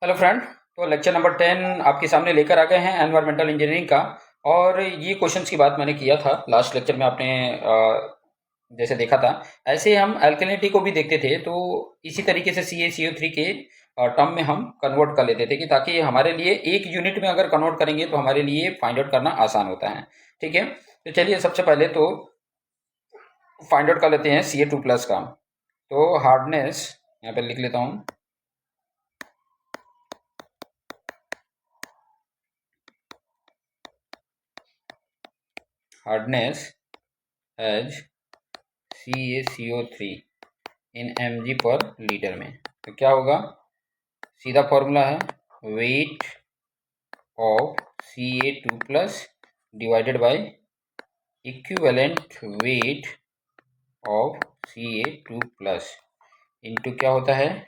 Hello friend. तो lecture number 10 आपके सामने लेकर आ गए हैं एनवायरमेंटल इंजीनियरिंग का। और ये क्वेश्चंस की बात मैंने किया था लास्ट लेक्चर में, आपने जैसे देखा था ऐसे हम अल्कलिनिटी को भी देखते थे। तो इसी तरीके से CaCO3 के टर्म में हम कन्वर्ट कर लेते थे कि ताकि हमारे लिए एक यूनिट में अगर कन्वर्ट करेंगे तो हमारे लिए फाइंड आउट करना आसान होता है। ठीक है, तो चलिए सबसे पहले तो फाइंड आउट कर लेते हैं Ca2+ का। तो हार्डनेस यहाँ पे लिख लेता हूँ। Hardness as CaCO3 in mg per litre में। तो क्या होगा, सीधा फॉर्मूला है weight of Ca2+ divided by equivalent weight of Ca2+ into क्या होता है,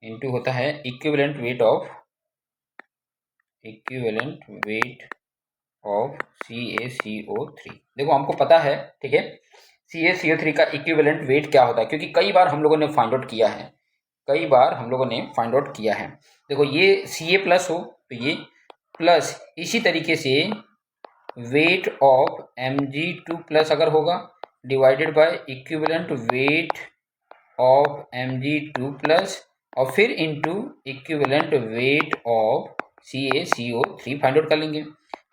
इंटू होता है इक्विवेलेंट वेट ऑफ CaCO3। देखो हमको पता है, ठीक है, CaCO3 का इक्विवेलेंट वेट क्या होता है, क्योंकि कई बार हम लोगों ने फाइंड आउट किया है, कई बार हम लोगों ने फाइंड आउट किया है। देखो ये Ca+ हो तो ये प्लस, इसी तरीके से वेट ऑफ Mg2+ अगर होगा divided by equivalent weight of Mg2+ और फिर into equivalent weight of CaCO3 find out कर लेंगे।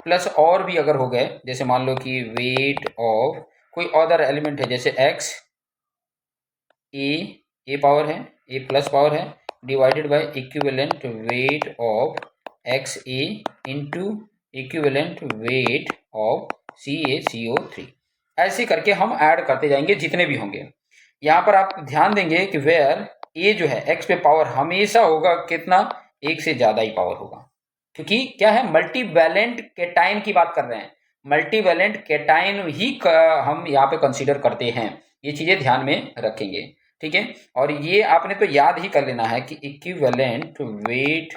प्लस और भी अगर हो गए, जैसे मान लो कि वेट ऑफ कोई अदर एलिमेंट है, जैसे x ए पावर है, a+ पावर है, divided by equivalent weight of x A into equivalent weight of CaCO3। ऐसे करके हम ऐड करते जाएंगे जितने भी होंगे। यहाँ पर आप ध्यान देंगे कि वेयर ए जो है x पे पावर हमेशा होगा कितना, एक से ज़्यादा ही पावर होगा, क्योंकि क्या है, मल्टीवैलेंट केटाइन की बात कर रहे हैं। मल्टीवैलेंट केटाइन ही हम यहाँ पे कंसीडर करते हैं। ये चीज़ें ध्यान में रखेंगे, ठीक है। और ये आपने तो याद ही कर लेना है कि इक्विवेलेंट वेट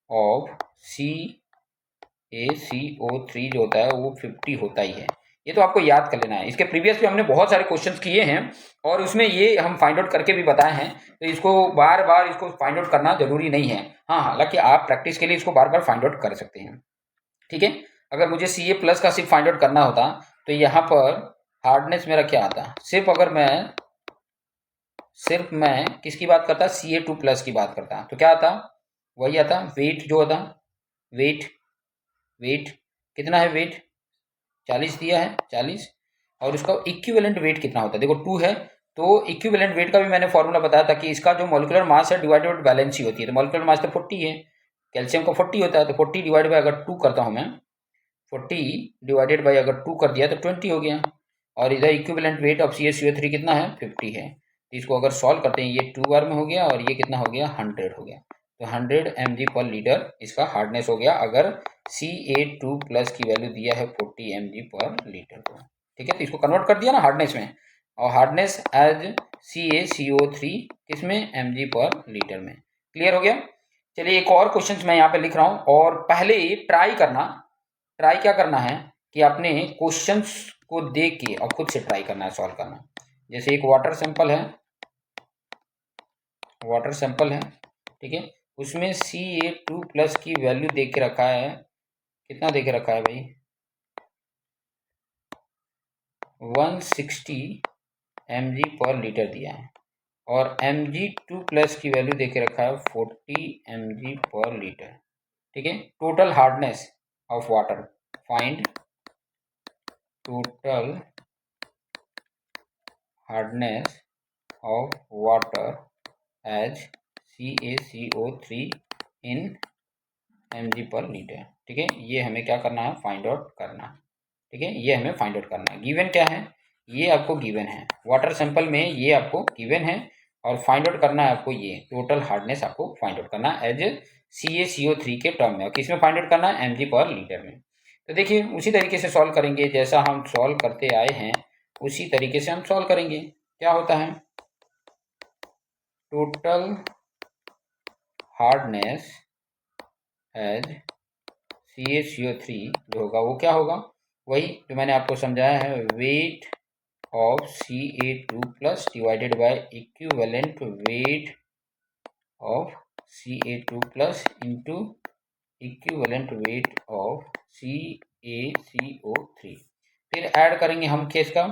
ऑफ CaCO3 जो होता है वो 50 होता ही है। ये तो आपको याद कर लेना है। इसके प्रीवियस भी हमने बहुत सारे क्वेश्चंस किए हैं और उसमें ये हम फाइंड आउट करके भी बताए हैं, तो इसको बार बार इसको फाइंड आउट करना जरूरी नहीं है। हाँ, हालांकि आप प्रैक्टिस के लिए इसको बार बार फाइंड आउट कर सकते हैं, ठीक है। अगर मुझे Ca+ का सिर्फ फाइंड आउट करना होता तो यहाँ पर हार्डनेस मेरा क्या आता, सिर्फ मैं किसकी बात करता, Ca2+ की बात करता, तो क्या आता, वही आता वेट जो होता, वेट वेट कितना है, वेट 40 दिया है, 40। और उसका इक्विवेलेंट वेट कितना होता है, देखो 2 है। तो इक्विवेलेंट वेट का भी मैंने फॉर्मूला बताया था कि इसका जो मॉलिक्यूलर मास है डिवाइडेड बाय वैलेंसी होती है। तो मॉलिक्यूलर मास तो 40 है, कैल्शियम का 40 होता है, तो 40 डिवाइड बाय अगर 2 करता हूँ मैं, 40 डिवाइडेड बाय अगर 2 कर दिया तो 20 हो गया। और इधर इक्विवेलेंट वेट ऑफ CaCO3 कितना है, 50 है। तो इसको अगर सॉल्व करते हैं, ये 2 बार में हो गया और ये कितना हो गया, 100 हो गया। तो 100 mg पर लीटर इसका हार्डनेस हो गया, अगर Ca2+ की वैल्यू दिया है 40 mg पर लीटर को, ठीक है। तो इसको कन्वर्ट कर दिया ना हार्डनेस में, और हार्डनेस एज CaCO3 किसमें, mg पर लीटर में। क्लियर हो गया। चलिए एक और क्वेश्चन मैं यहाँ पे लिख रहा हूँ, और पहले ट्राई क्या करना है कि अपने क्वेश्चंस को देख के और खुद से ट्राई करना है, सॉल्व करना। जैसे एक वाटर सैंपल है, ठीक है, उसमें Ca2+ की वैल्यू देख के रखा है, कितना देख के रखा है भाई, 160 mg पर लीटर दिया है, और Mg2+ की वैल्यू देख के रखा है 40 mg पर लीटर, ठीक है। Total hardness of water, find total hardness of water as CaCO3 in mg per litre, ठीक है। ये हमें क्या करना है, फाइंड आउट करना, ठीक है, ये हमें फाइंड आउट करना है। गिवन क्या है, ये आपको गिवन है वाटर सैंपल में, ये आपको गिवन है, और फाइंड आउट करना है आपको, ये टोटल हार्डनेस आपको फाइंड आउट करना है एज CaCO3 के टर्म में, और किसमें फाइंड आउट करना है, mg पर लीटर में। तो देखिए उसी तरीके से सॉल्व करेंगे, जैसा हम सॉल्व करते आए हैं उसी तरीके से हम सॉल्व करेंगे। क्या होता है, टोटल हार्डनेस एज CaCO3 जो होगा वो क्या होगा, वही जो मैंने आपको समझाया है, weight of Ca2+ divided by equivalent weight of Ca2 plus into equivalent weight of CaCO3। फिर ऐड करेंगे हम किसका,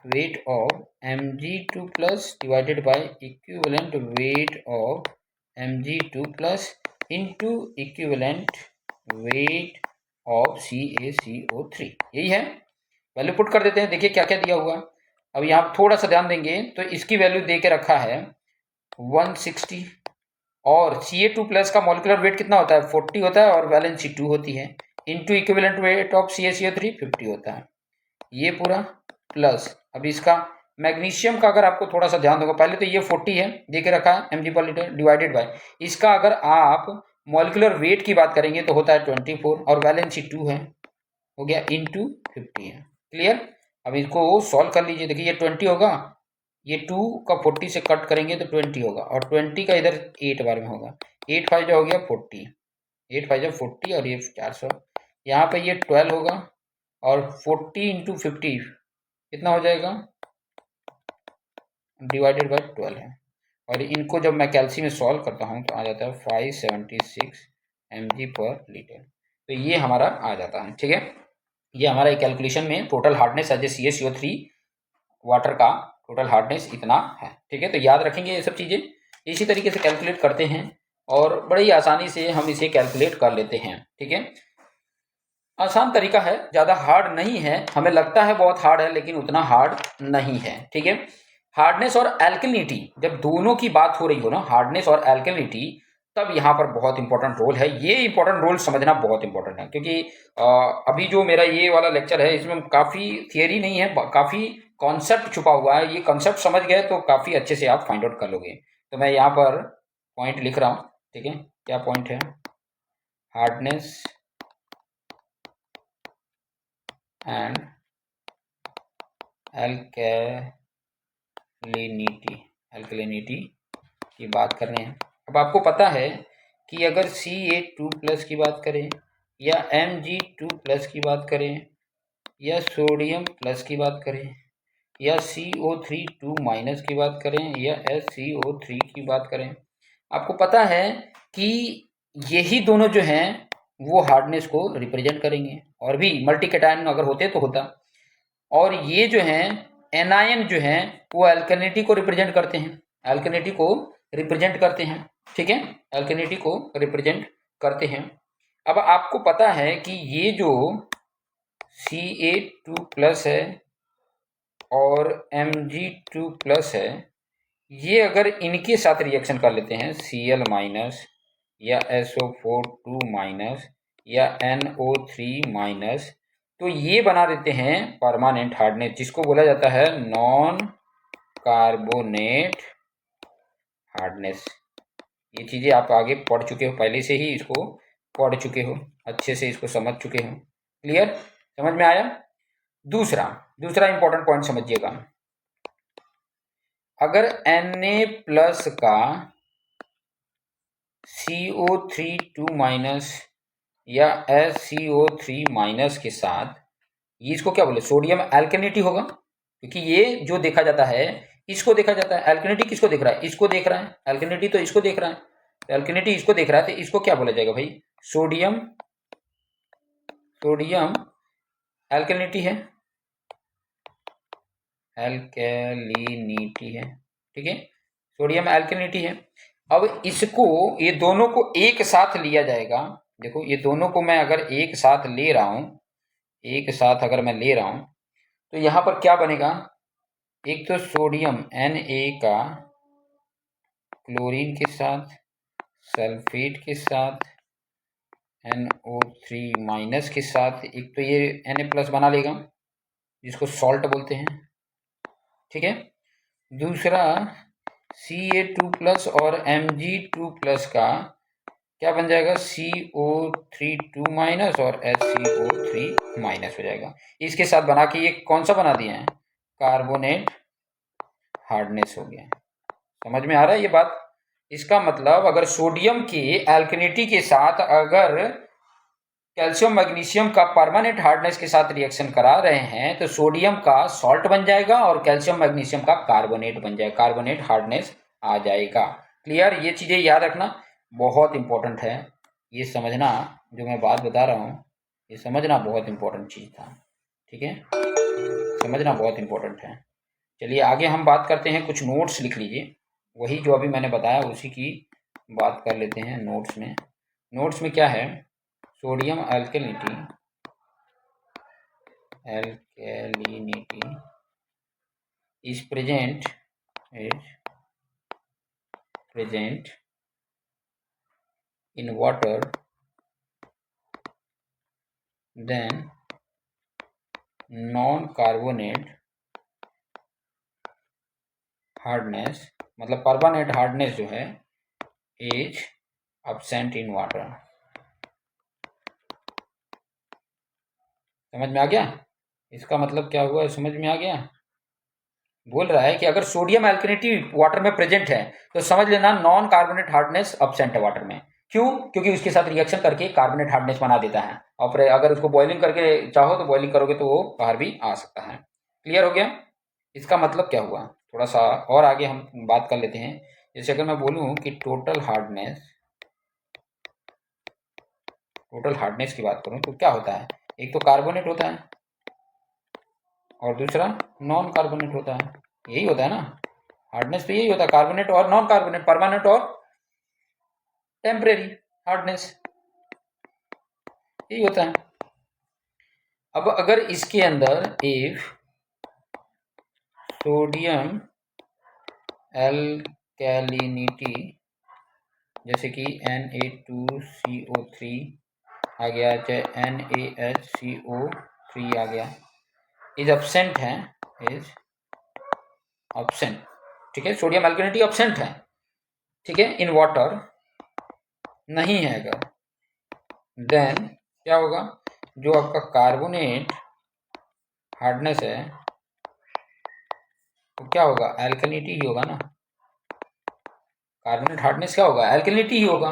weight of Mg2 plus divided by equivalent weight of Mg2 plus into equivalent weight of CaCO3। यही है, value put कर देते हैं। देखिए क्या क्या दिया हुआ। अब यहाँ थोड़ा सा ध्यान देंगे तो इसकी वैल्यू दे के रखा है 160 और Ca2 प्लस का मॉलिक्यूलर वेट कितना होता है, 40 होता है और वैलेंसी 2 होती है, into equivalent weight of CaCO3 50 होता है, ये पूरा प्लस। अब इसका मैग्नीशियम का अगर आपको थोड़ा सा ध्यान दोगे, पहले तो ये 40 है दे के रखा है mg/L डिवाइडेड बाय इसका अगर आप मॉलिक्यूलर वेट की बात करेंगे तो होता है 24 और वैलेंसी 2 है, हो गया इंटू 50 है। क्लियर। अब इसको सॉल्व कर लीजिए। देखिए ये 20 होगा, ये 2 का 40 से कट करेंगे तो 20 होगा और 20 का इधर 8 बार में होगा, 8 5 हो गया 40, 8 5 40 और ये 400, यहाँ पे ये 12 होगा और 40 इंटू 50 कितना हो जाएगा, डिवाइडेड बाय 12 है। और इनको जब मैं कैल्सी में सॉल्व करता हूँ तो आ जाता है 576 mg/L। तो ये हमारा आ जाता है। ठीक है, ये हमारा एक कैलकुलेशन में total hardness as a CaCO3 water का टोटल हार्डनेस इतना है। ठीक है, तो याद रखेंगे ये सब चीज़ें, इसी तरीके से कैलकुलेट करते हैं और बड़ी आसानी से हम इसे कैलकुलेट कर लेते हैं। ठीक है, आसान तरीका है, ज़्यादा हार्ड नहीं है। हमें लगता है बहुत हार्ड है लेकिन उतना हार्ड नहीं है। ठीक है, हार्डनेस और एल्कलिनिटी जब दोनों की बात हो रही हो ना, हार्डनेस और एल्कलिनिटी, तब यहाँ पर बहुत इंपॉर्टेंट रोल है। ये इंपॉर्टेंट रोल समझना बहुत इंपॉर्टेंट है क्योंकि अभी जो मेरा ये वाला लेक्चर है इसमें काफ़ी थियरी नहीं है, काफ़ी कॉन्सेप्ट छुपा हुआ है। ये कॉन्सेप्ट समझ गए तो काफ़ी अच्छे से आप फाइंड आउट कर लोगे। तो मैं यहाँ पर पॉइंट लिख रहा हूँ। ठीक है, क्या पॉइंट है, हार्डनेस एंड एल्कलिनिटी की बात कर रहे हैं। अब आपको पता है कि अगर Ca2 प्लस की बात करें या Mg2 प्लस की बात करें या सोडियम प्लस की बात करें या CO3 2 माइनस की बात करें या SCO3 की बात करें, आपको पता है कि यही दोनों जो हैं वो हार्डनेस को रिप्रेजेंट करेंगे। और भी मल्टी कैटायन अगर होते तो होता, और ये जो हैं एनायन जो हैं वो एल्कलिनिटी को रिप्रेजेंट करते हैं, एल्कलिनिटी को रिप्रेजेंट करते हैं। ठीक है, एल्कलिनिटी को रिप्रेजेंट करते हैं। अब आपको पता है कि ये जो Ca2 प्लस है और Mg2 प्लस है, ये अगर इनके साथ रिएक्शन कर लेते हैं Cl माइनस या SO4 2 माइनस या NO3 माइनस, तो ये बना देते हैं परमानेंट हार्डनेस, जिसको बोला जाता है नॉन कार्बोनेट हार्डनेस। ये चीज़ें आप आगे पढ़ चुके हो, पहले से ही इसको पढ़ चुके हो, अच्छे से इसको समझ चुके हो। क्लियर, समझ में आया। दूसरा इंपॉर्टेंट पॉइंट समझिएगा, अगर Na प्लस का CO3 2 माइनस या SCO3 माइनस के साथ, ये इसको क्या बोले, सोडियम एल्कलिनिटी होगा, क्योंकि ये जो देखा जाता है इसको देखा जाता है। एल्कलिनिटी किसको देख रहा है, इसको देख रहा है, एल्कलिनिटी तो इसको देख रहा है, एल्कलिनिटी इसको देख रहा है, तो इसको क्या बोला जाएगा भाई, सोडियम एल्कलिनिटी है, एल्कलिनिटी है। ठीक है, सोडियम एल्कलिनिटी है। अब इसको, ये दोनों को एक साथ लिया जाएगा। देखो ये दोनों को मैं अगर एक साथ ले रहा हूं, एक साथ अगर मैं ले रहा हूं तो यहां पर क्या बनेगा, एक तो सोडियम Na का क्लोरीन के साथ, सल्फेट के साथ, NO3 माइनस के साथ, एक तो ये Na प्लस बना लेगा जिसको सॉल्ट बोलते हैं। ठीक है, दूसरा Ca2 प्लस और Mg2 प्लस का क्या बन जाएगा, CO3 2 माइनस और SCO3 माइनस हो जाएगा। इसके साथ बना के ये कौन सा बना दिए हैं, कार्बोनेट हार्डनेस हो गया। समझ में आ रहा है ये बात। इसका मतलब अगर सोडियम के एल्कलिनिटी के साथ अगर कैल्शियम मैग्नीशियम का परमानेंट हार्डनेस के साथ रिएक्शन करा रहे हैं तो सोडियम का सॉल्ट बन जाएगा और कैल्शियम मैग्नीशियम का कार्बोनेट बन जाएगा, कार्बोनेट हार्डनेस आ जाएगा। क्लियर, ये चीजें याद रखना। बहुत इम्पोर्टेंट है ये समझना, जो मैं बात बता रहा हूँ ये समझना बहुत इम्पोर्टेंट चीज़ था, ठीक है, समझना बहुत इम्पोर्टेंट है। चलिए आगे हम बात करते हैं, कुछ नोट्स लिख लीजिए, वही जो अभी मैंने बताया उसी की बात कर लेते हैं। नोट्स में क्या है, sodium alkalinity is present in water, then non-carbonate hardness, मतलब परमानेंट हार्डनेस जो है इज absent in water। समझ में आ गया? इसका मतलब क्या हुआ, समझ में आ गया? बोल रहा है कि अगर सोडियम एल्कलिनिटी वाटर में प्रेजेंट है तो समझ लेना नॉन कार्बोनेट हार्डनेस अब्सेंट है वाटर में। क्यों? क्योंकि उसके साथ रिएक्शन करके कार्बोनेट हार्डनेस बना देता है, और अगर उसको बॉइलिंग करके चाहो तो बॉइलिंग करोगे तो वो बाहर भी आ सकता है। क्लियर हो गया? इसका मतलब क्या हुआ, थोड़ा सा और आगे हम बात कर लेते हैं। जैसे अगर मैं बोलूँ कि टोटल हार्डनेस की बात करूँ तो क्या होता है, एक तो कार्बोनेट होता है और दूसरा नॉन कार्बोनेट होता है, यही होता है ना हार्डनेस, तो यही होता है कार्बोनेट और नॉन कार्बोनेट, परमानेंट और टेम्परेरी हार्डनेस, यही होता है। अब अगर इसके अंदर इफ सोडियम एल्कैलिनिटी जैसे कि Na2CO3 आ गया, चाहे NaHCO3 आ गया, इज एब्सेंट है, इज एब्सेंट, ठीक है, सोडियम एल्कलिनिटी एब्सेंट है, ठीक है, इन वाटर नहीं है अगर, देन क्या होगा, जो आपका कार्बोनेट हार्डनेस है तो क्या होगा, एल्कलिनिटी ही होगा ना, कार्बोनेट हार्डनेस क्या होगा, एल्कलिनिटी ही होगा।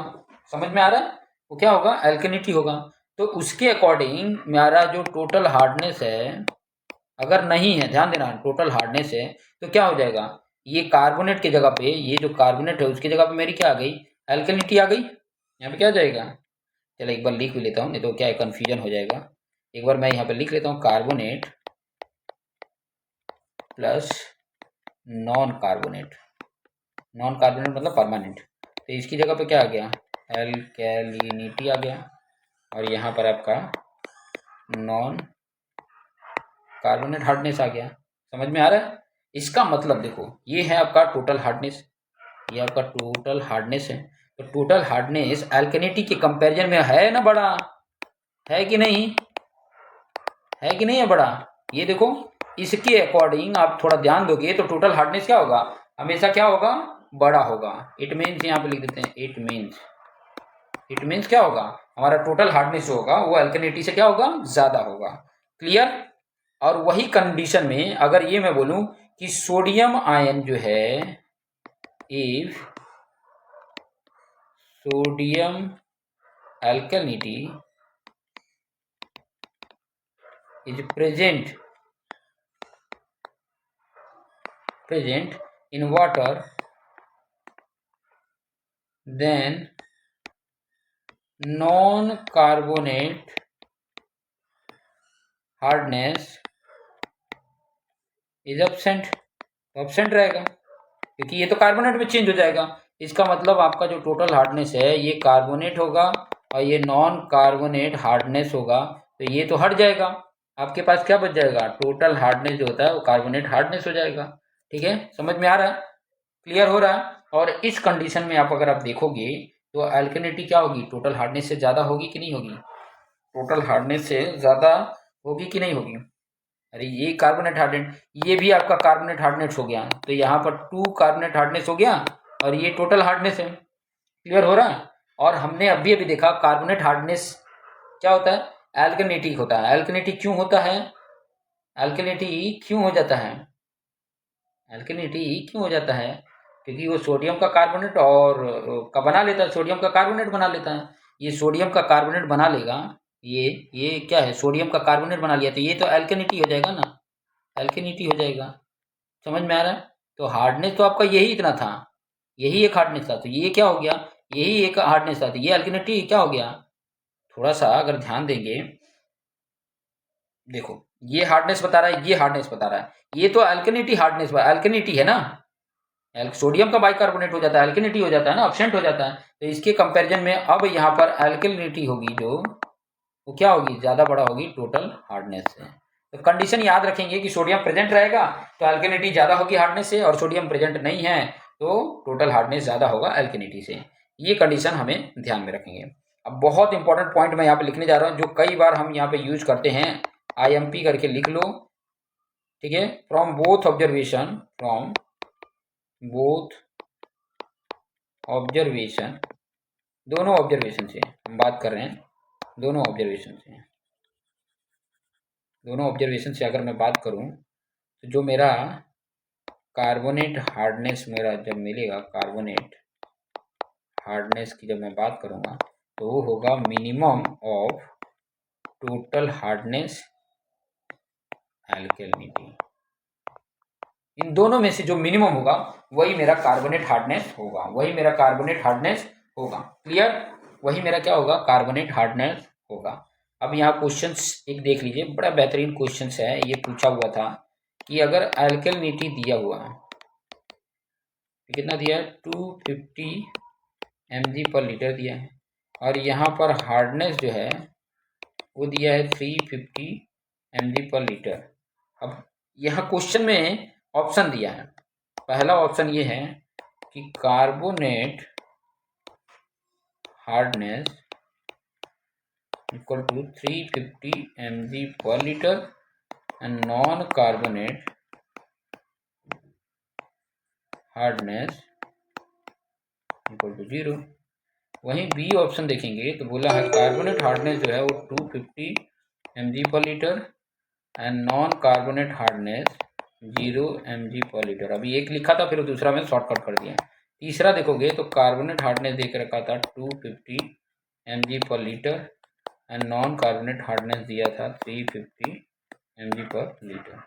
समझ में आ रहा है? वो क्या होगा, एल्कलिनिटी होगा। तो उसके अकॉर्डिंग मेरा जो टोटल हार्डनेस है अगर नहीं है, ध्यान देना, टोटल हार्डनेस है तो क्या हो जाएगा, ये कार्बोनेट की जगह पे, ये जो कार्बोनेट है उसकी जगह पे मेरी क्या आ गई, एल्कलिनिटी आ गई। यहाँ पे क्या आ जाएगा, चलो एक बार लिख भी लेता हूँ, नहीं तो क्या है कन्फ्यूजन हो जाएगा। एक बार मैं यहाँ पे लिख लेता हूँ, कार्बोनेट प्लस नॉन कार्बोनेट मतलब परमानेंट, तो इसकी जगह पे क्या आ गया, एल्कैलिनिटी आ गया, और यहाँ पर आपका नॉन कार्बोनेट हार्डनेस आ गया। समझ में आ रहा है? इसका मतलब देखो, ये है आपका टोटल हार्डनेस, ये आपका टोटल हार्डनेस है, तो टोटल हार्डनेस एल्कलिनिटी के कंपैरिजन में है ना बड़ा, है कि नहीं, है कि नहीं है बड़ा? ये देखो, इसके अकॉर्डिंग आप थोड़ा ध्यान दोगे तो टोटल हार्डनेस क्या होगा, हमेशा क्या होगा, बड़ा होगा। इट मीन्स यहाँ पे लिख देते हैं, इट मीन्स क्या होगा, हमारा टोटल हार्डनेस जो होगा वो एल्कलिनिटी से क्या होगा, ज्यादा होगा। क्लियर? और वही कंडीशन में अगर ये मैं बोलूं कि सोडियम आयन जो है, if sodium alkalinity is present in water, then non-carbonate hardness is absent, तो एब्सेंट रहेगा क्योंकि ये तो कार्बोनेट में चेंज हो जाएगा। इसका मतलब आपका जो टोटल हार्डनेस है ये कार्बोनेट होगा और ये नॉन कार्बोनेट हार्डनेस होगा, तो ये तो हट जाएगा, आपके पास क्या बच जाएगा, टोटल हार्डनेस जो होता है वो कार्बोनेट हार्डनेस हो जाएगा। ठीक है, समझ में आ रहा है, क्लियर हो रहा है? और इस कंडीशन में अगर आप देखोगे तो एल्कलिनिटी क्या होगी, टोटल हार्डनेस से ज़्यादा होगी कि नहीं होगी, टोटल हार्डनेस से ज़्यादा होगी कि नहीं होगी। अरे ये कार्बोनेट हार्डनेट, ये भी आपका कार्बोनेट हार्डनेस हो गया, तो यहाँ पर 2 कार्बोनेट हार्डनेस हो गया और ये टोटल हार्डनेस है। क्लियर हो रहा है? और हमने अभी अभी देखा कार्बोनेट हार्डनेस क्या होता है, एल्कलिनिटी होता है। एल्कलिनिटी क्यों होता है, एल्कलिनिटी क्यों हो जाता है, एल्कलिनिटी क्यों हो जाता है, क्योंकि वो सोडियम का कार्बोनेट और का बना लेता है, सोडियम का कार्बोनेट बना लेता है। ये सोडियम का कार्बोनेट बना लेगा, ये क्या है, सोडियम का कार्बोनेट बना लिया, तो ये तो एल्कलिनिटी हो जाएगा ना, एल्कलिनिटी हो जाएगा। समझ में आ रहा है? तो हार्डनेस तो आपका यही इतना था, यही एक हार्डनेस था, तो ये क्या हो गया, यही एक हार्डनेस आती है। ये अल्कनिटी क्या हो गया, थोड़ा सा अगर ध्यान देंगे, देखो ये हार्डनेस बता रहा है, ये हार्डनेस बता रहा है, ये तो अल्कनिटी हार्डनेस, अल्कनिटी है ना, सोडियम का बाइकार्बोनेट हो जाता है, अल्कनिटी हो जाता है ना, ऑब्सेंट हो जाता है। तो इसके कंपैरिजन में अब यहाँ पर अल्कलिनिटी होगी जो, वो क्या होगी, ज़्यादा बड़ा होगी टोटल हार्डनेस से। तो कंडीशन याद रखेंगे कि सोडियम प्रेजेंट रहेगा तो अल्कनिटी ज़्यादा होगी हार्डनेस से, और सोडियम प्रेजेंट नहीं है तो टोटल हार्डनेस ज़्यादा होगा अल्कनिटी से। ये कंडीशन हमें ध्यान में रखेंगे। अब बहुत इंपॉर्टेंट पॉइंट मैं यहाँ पे लिखने जा रहा हूँ, जो कई बार हम यहाँ पे यूज करते हैं, IMP करके लिख लो, ठीक है। From both observation, from both observation, दोनों ऑब्जर्वेशन से हम बात कर रहे हैं, दोनों ऑब्जर्वेशन से, दोनों ऑब्जर्वेशन से अगर मैं बात करूं तो जो मेरा कार्बोनेट हार्डनेस मेरा जब मिलेगा, कार्बोनेट हार्डनेस की जब मैं बात करूंगा तो वो होगा minimum of total hardness alkalinity. इन दोनों में से जो मिनिमम होगा वही मेरा कार्बोनेट हार्डनेस होगा, वही मेरा कार्बोनेट हार्डनेस होगा। क्लियर, वही मेरा क्या होगा, कार्बोनेट हार्डनेस होगा। अब यहाँ क्वेश्चंस एक देख लीजिए, बड़ा बेहतरीन क्वेश्चंस है। ये पूछा हुआ था कि अगर अल्कलिनिटी दिया हुआ है, कितना दिया है, 250 mg पर लीटर दिया है, और यहाँ पर हार्डनेस जो है वो दिया है 350 mg पर लीटर। अब यहाँ क्वेश्चन में ऑप्शन दिया है, पहला ऑप्शन ये है कि carbonate hardness equal to 350 mg per litre and non carbonate hardness equal to 0। वहीं बी ऑप्शन देखेंगे तो बोला है कार्बोनेट हार्डनेस जो है वो 250 mg per litre and non carbonate hardness 0 mg per litre. अभी एक लिखा था, फिर दूसरा में शॉर्टकट कर दिया। तीसरा देखोगे तो कार्बोनेट हार्डनेस देख रखा था 250 mg per litre and non carbonate hardness दिया था 350 mg पर लीटर।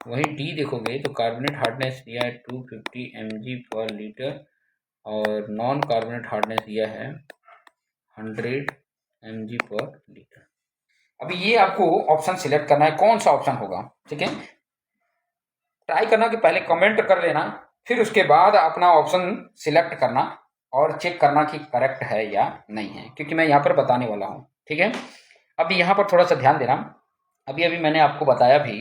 वहीं डी देखोगे तो कार्बोनेट हार्डनेस दिया है 250 mg पर लीटर और नॉन कार्बोनेट हार्डनेस दिया है 100 mg पर लीटर। अभी ये आपको ऑप्शन सिलेक्ट करना है, कौन सा ऑप्शन होगा, ठीक है। ट्राई करना कि पहले कमेंट कर लेना, फिर उसके बाद अपना ऑप्शन सिलेक्ट करना और चेक करना कि करेक्ट है या नहीं है, क्योंकि मैं यहाँ पर बताने वाला हूँ, ठीक है। अभी यहाँ पर थोड़ा सा ध्यान देना, अभी मैंने आपको बताया भी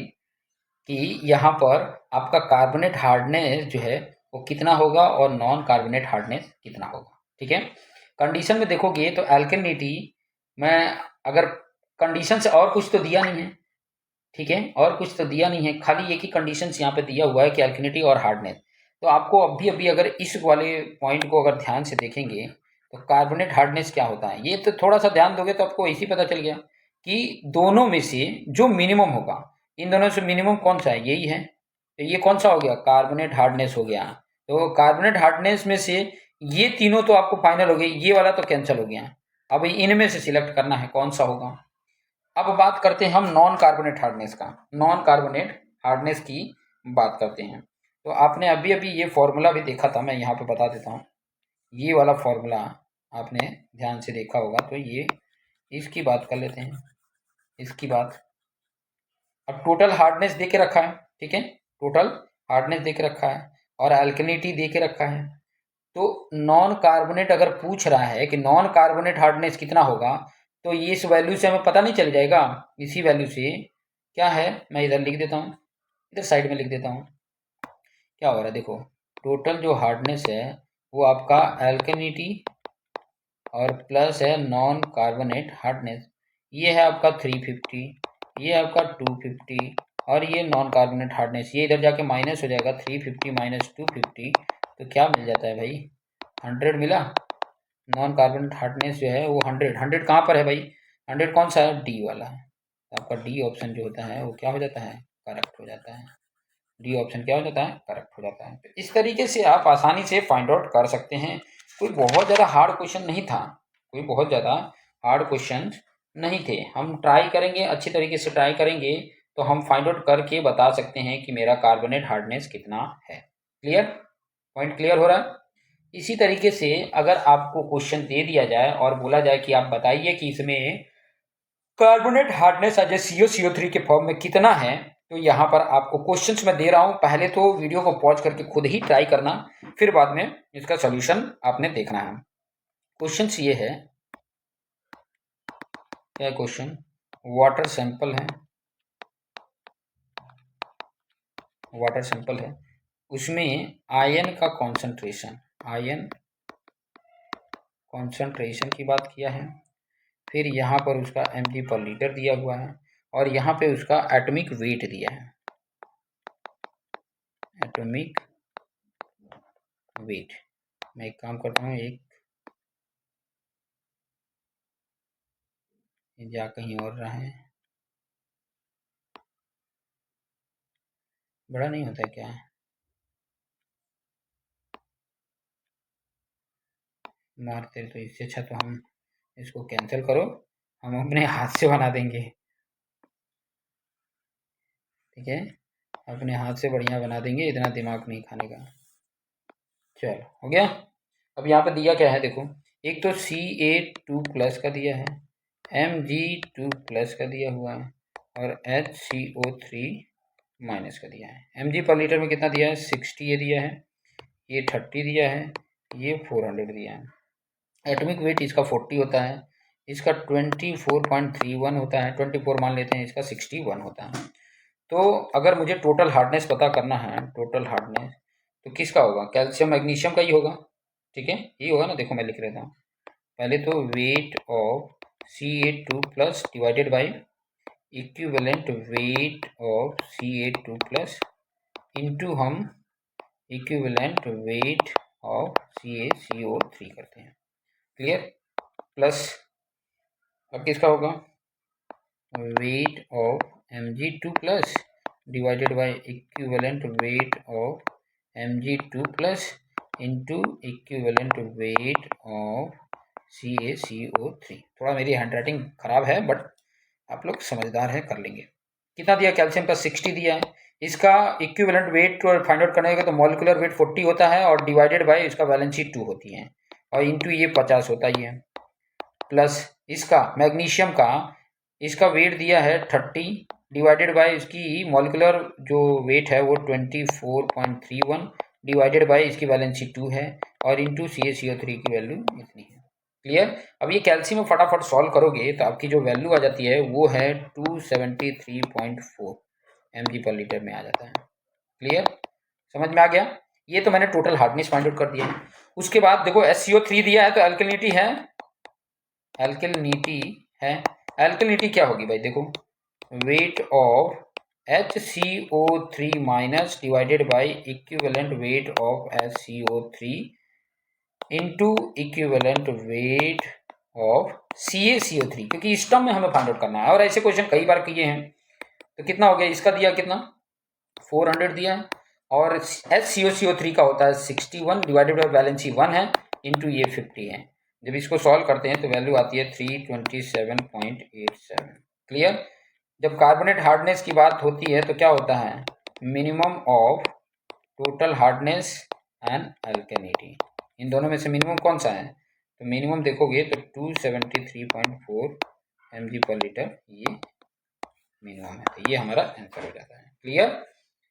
कि यहाँ पर आपका कार्बोनेट हार्डनेस जो है वो कितना होगा और नॉन कार्बोनेट हार्डनेस कितना होगा, ठीक है। कंडीशन में देखोगे तो अल्कलिनिटी में अगर कंडीशन से और कुछ तो दिया नहीं है, ठीक है, और कुछ तो दिया नहीं है, खाली एक ही कंडीशन यहाँ पे दिया हुआ है कि अल्कलिनिटी और हार्डनेस। तो आपको अभी अगर इस वाले पॉइंट को अगर ध्यान से देखेंगे तो कार्बोनेट हार्डनेस क्या होता है, ये तो थोड़ा सा ध्यान दोगे तो आपको इसी पता चल गया कि दोनों में से जो मिनिमम होगा, इन दोनों से मिनिमम कौन सा है, यही है। तो ये कौन सा हो गया, कार्बोनेट हार्डनेस हो गया। तो कार्बोनेट हार्डनेस में से ये तीनों तो आपको फाइनल हो गए, ये वाला तो कैंसिल हो गया। अब इनमें से सिलेक्ट करना है कौन सा होगा। अब बात करते हैं हम नॉन कार्बोनेट हार्डनेस का, नॉन कार्बोनेट हार्डनेस की बात करते हैं। तो आपने अभी ये फॉर्मूला भी देखा था, मैं यहाँ पे बता देता हूँ। ये वाला फॉर्मूला आपने ध्यान से देखा होगा, तो ये इसकी बात कर लेते हैं, इसकी बात। अब टोटल हार्डनेस दे के रखा है, ठीक है, टोटल हार्डनेस दे के रखा है और अल्कलिनिटी दे के रखा है। तो नॉन कार्बोनेट अगर पूछ रहा है कि नॉन कार्बोनेट हार्डनेस कितना होगा, तो ये इस वैल्यू से हमें पता नहीं चल जाएगा, इसी वैल्यू से क्या है, मैं इधर लिख देता हूँ, इधर साइड में लिख देता हूँ। क्या हो रहा है देखो, टोटल जो हार्डनेस है वो आपका अल्कलिनिटी और प्लस है नॉन कार्बोनेट हार्डनेस, ये है आपका 350, ये आपका 250 और ये नॉन कार्बोनेट हार्डनेस, ये इधर जाके माइनस हो जाएगा, 350 माइनस 250 तो क्या मिल जाता है भाई, 100 मिला। नॉन कार्बोनेट हार्डनेस जो है वो 100 कहाँ पर है भाई, 100 कौन सा है, डी वाला है। तो आपका डी ऑप्शन जो होता है वो क्या हो जाता है, करेक्ट हो जाता है। डी ऑप्शन क्या हो जाता है, करेक्ट हो जाता है। तो इस तरीके से आप आसानी से फाइंड आउट कर सकते हैं। कोई बहुत ज़्यादा हार्ड क्वेश्चन नहीं था, कोई बहुत ज़्यादा हार्ड क्वेश्चन नहीं थे। हम ट्राई करेंगे, अच्छी तरीके से ट्राई करेंगे तो हम फाइंड आउट करके बता सकते हैं कि मेरा कार्बोनेट हार्डनेस कितना है। क्लियर, पॉइंट क्लियर हो रहा है। इसी तरीके से अगर आपको क्वेश्चन दे दिया जाए और बोला जाए कि आप बताइए कि इसमें कार्बोनेट हार्डनेस एज CO3 के फॉर्म में कितना है, तो यहाँ पर आपको क्वेश्चंस मैं दे रहा हूँ। पहले तो वीडियो को पॉज करके खुद ही ट्राई करना, फिर बाद में इसका सॉल्यूशन आपने देखना है। क्वेश्चंस ये है, क्या क्वेश्चन, वाटर सैंपल है, वाटर सैंपल है, उसमें आयन का कॉन्सेंट्रेशन, आयन कॉन्सेंट्रेशन की बात किया है। फिर यहाँ पर उसका mg/लीटर दिया हुआ है और यहाँ पे उसका एटॉमिक वेट दिया है, एटॉमिक वेट। मैं एक काम करता हूँ, एक जा कहीं और रहा है, बड़ा नहीं होता क्या है, मारते तो इससे अच्छा तो हम इसको कैंसिल करो, हम अपने हाथ से बना देंगे, ठीक है, अपने हाथ से बढ़िया बना देंगे, इतना दिमाग नहीं खाने का। चलो हो गया। अब यहाँ पे दिया क्या है देखो, एक तो Ca2+ का दिया है, Mg2+ का दिया हुआ है और HCO3- का दिया है। mg/लीटर में कितना दिया है, 60 ये दिया है, ये 30 दिया है, ये 400 दिया है। एटॉमिक वेट इसका 40 होता है, इसका 24.31 होता है, 24 मान लेते हैं, इसका 61 होता है। तो अगर मुझे टोटल हार्डनेस पता करना है, टोटल हार्डनेस तो किसका होगा, कैल्शियम मैग्नीशियम का ही होगा, ठीक है, ये होगा ना। देखो मैं लिख लेता हूँ, पहले तो weight of Ca2+ divided by equivalent weight of Ca2+ into हम इक्विवेलेंट वेट ऑफ CaCO3 करते हैं, क्लियर, प्लस अब किसका होगा, weight of Mg2+ divided by equivalent weight of Mg2+ into equivalent weight of CaCO3। थोड़ा मेरी हैंड राइटिंग खराब है बट आप लोग समझदार है, कर लेंगे। कितना दिया, कैल्शियम का 60 दिया है, इसका इक्विवेलेंट वेट फाइंड आउट करने का तो मॉलिक्यूलर वेट 40 होता है और डिवाइडेड बाय इसका वैलेंसी 2 होती है और इंटू ये 50 होता ही है, प्लस इसका मैग्नीशियम का, इसका वेट दिया है 30 डिवाइडेड बाय इसकी मॉलिक्यूलर जो वेट है वो 24.31 डिवाइडेड बाय इसकी वैलेंसी 2 है और इंटू CaCO3 की वैल्यू इतनी है, क्लियर। अब ये कैल्शियम में फटाफट सॉल्व करोगे तो आपकी जो वैल्यू आ जाती है वो है 273.4 mg/लीटर में आ जाता है, क्लियर, समझ में आ गया। ये तो मैंने टोटल हार्डनेस फाइंड आउट कर दिया है। उसके बाद देखो SCO3 दिया है तो एल्कलिनिटी है, एल्कलिनिटी है, एल्कलिनिटी क्या होगी भाई, देखो weight of HCO3- divided by equivalent weight of HCO3 into equivalent weight of CaCO3, क्योंकि इस टर्म में हमें फाइंड आउट करना है और ऐसे क्वेश्चन कई बार किए हैं। तो कितना हो गया, इसका दिया कितना 400 दिया है और HCO3 का होता है 61 डिवाइडेड बाई वैलेंसी 1 है इंटू ये 50 है। जब इसको सॉल्व करते हैं तो वैल्यू आती है 327.87, क्लियर। जब कार्बोनेट हार्डनेस की बात होती है तो क्या होता है, minimum of total hardness and alkalinity, इन दोनों में से मिनिमम कौन सा है, तो मिनिमम देखोगे तो 273.4 mg/लीटर ये मिनिमम है, तो ये हमारा आंसर हो जाता है, क्लियर।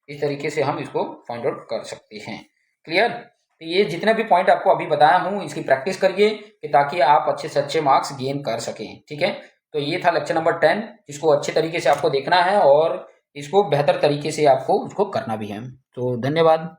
इस तरीके से हम इसको फाइंड आउट कर सकते हैं, क्लियर। तो ये जितने भी पॉइंट आपको अभी बताया हूँ इसकी प्रैक्टिस करिए कि ताकि आप अच्छे से अच्छे मार्क्स गेन कर सकें, ठीक है। तो ये था लेक्चर नंबर 10, जिसको अच्छे तरीके से आपको देखना है और इसको बेहतर तरीके से आपको उसको करना भी है। तो धन्यवाद।